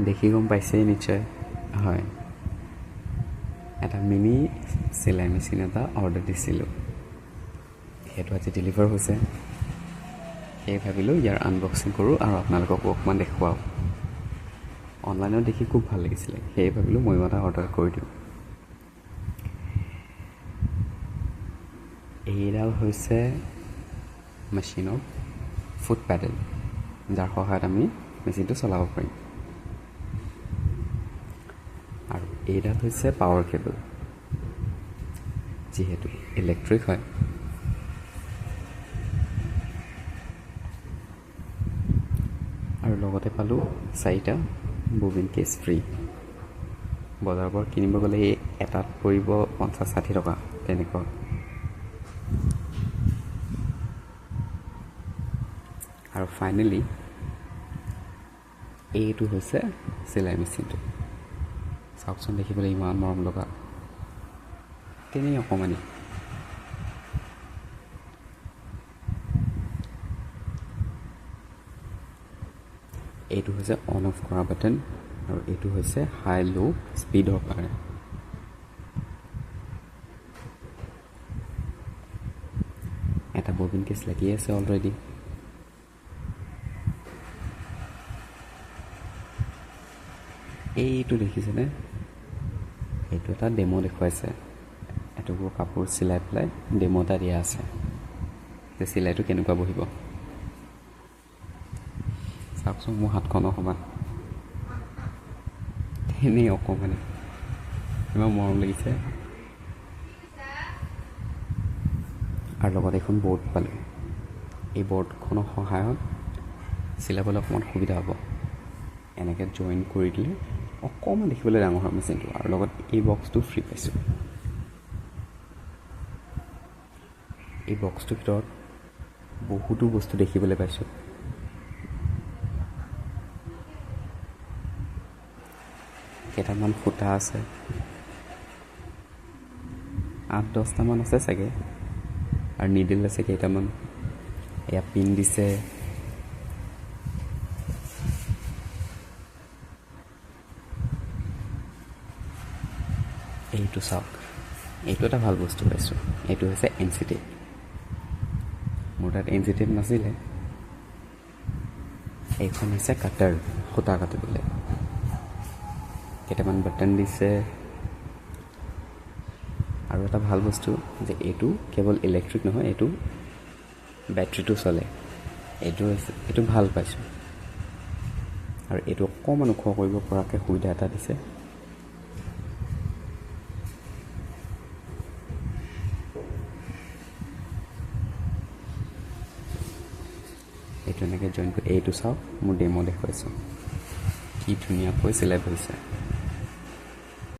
দেখি গম পাইছেই নিশ্চয়, হয় এটা মিনি চিলাই মেচিন এটা অৰ্ডাৰ দিছিলোঁ। সেইটো আজি ডেলিভাৰ হৈছে। সেয়ে ভাবিলোঁ ইয়াৰ আনবক্সিং কৰোঁ আৰু আপোনালোকক অকণমান দেখুৱাওঁ। অনলাইনত দেখি খুব ভাল লাগিছিলে, সেয়ে ভাবিলোঁ ময়ো এটা অৰ্ডাৰ কৰি দিওঁ। এইডাল হৈছে মেচিনৰ ফুট পেডেল, যাৰ সহায়ত আমি মেচিনটো চলাব পাৰিম। আৰু এইডাল হৈছে পাৱাৰ কেবল, যিহেতু ইলেক্ট্ৰিক হয়। আৰু লগতে পালোঁ 4টা ববিন কেছ ফ্ৰী। বজাৰৰ পৰা কিনিব গ'লে এই এটাত পৰিব 50-60 টকা তেনেকুৱা। আৰু ফাইনেলি এইটো হৈছে চিলাই মেচিনটো। চাওকচোন, দেখিবলৈ ইমান মৰম লগা, তেনেই অকণমানি। এইটো হৈছে অন অফ কৰা বাটন, আৰু এইটো হৈছে হাই ল' স্পীডৰ কাৰণে। এটা ববিন কেছ লাগি আছে অলৰেডি। এইটো দেখিছেনে, এইটো এটা ডেমো দেখুৱাইছে। এটুকুৰ কাপোৰ চিলাই পেলাই ডেমো এটা দিয়া আছে যে চিলাইটো কেনেকুৱা বহিব। চাওকচোন, মোৰ হাতখনৰ সমান, এনেই অকণমানি, ইমান মৰম লাগিছে। আৰু লগত এখন বৰ্ড পালোঁ। এই বৰ্ডখনৰ সহায়ত চিলাবলৈ অকণমান সুবিধা হ'ব। এনেকৈ জইন কৰি দিলে অকণমান দেখিবলৈ ডাঙৰ হয় মেচিনটো। আৰু লগত এই বক্সটো ফ্ৰী পাইছোঁ। এই বক্সটোৰ ভিতৰত বহুতো বস্তু দেখিবলৈ পাইছোঁ। কেইটামান সূতা আছে, 8-10টামান আছে চাগে, আৰু নিডিল আছে কেইটামান। এয়া পিন দিছে। এইটো চাওক, এইটো এটা ভাল বস্তু পাইছোঁ। এইটো হৈছে এনচি টেপ। মোৰ তাত এনচি টেপ নাছিলে। এইখন হৈছে কাটাৰ, সূতা কাটিবলৈ। কেইটামান বাটন দিছে। আৰু এটা ভাল বস্তু যে এইটো কেৱল ইলেক্ট্ৰিক নহয়, এইটো বেটাৰীটো চলে। এইটো ভাল পাইছোঁ। আৰু এইটো অকণমান ওখ কৰিব পৰাকৈ সুবিধা এটা দিছে। এইটো এনেকৈ জইন কৰি, এইটো চাওক, মোৰ ডেমো দেখুৱাইছোঁ কি ধুনীয়াকৈ চিলাই কৰিছে।